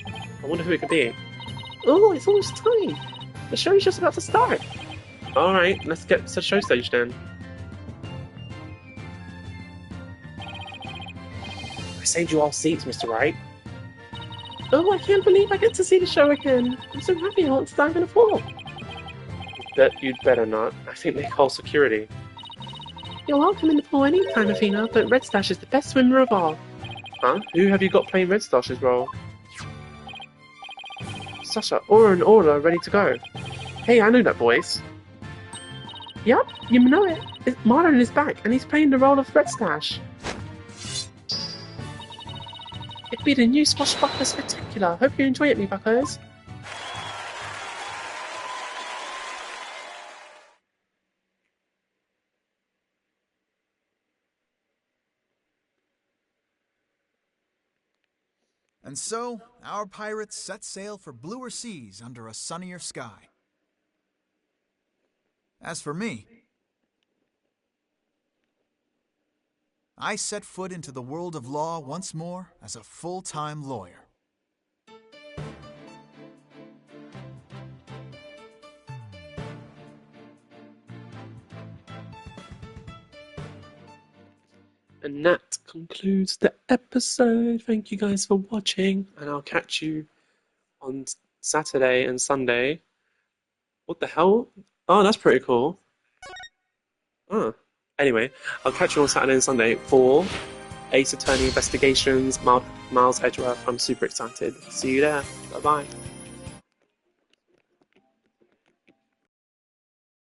I wonder who it could be. Oh, it's almost time. The show is just about to start. Alright, let's get to the show stage then. I saved you all seats, Mr. Wright. Oh, I can't believe I get to see the show again. I'm so happy I won't dive in a pool. You'd better not. I think they call security. You're welcome in the pool anytime, Athena, but Red Stash is the best swimmer of all. Huh? Who have you got playing Red Stash's role? Sasha, Aura and Aura are ready to go. Hey, I know that voice. Yup, you know it. Marlon is back, and he's playing the role of Red Stash. It'd be the new Swashbuckler Spectacular. Hope you enjoy it, me buckos. And so, our pirates set sail for bluer seas under a sunnier sky. As for me, I set foot into the world of law once more as a full-time lawyer. And that concludes the episode. Thank you guys for watching, and I'll catch you on Saturday and Sunday. What the hell? Oh, that's pretty cool. Oh. Anyway, I'll catch you on Saturday and Sunday for Ace Attorney Investigations, Miles Edgeworth. I'm super excited. See you there. Bye-bye.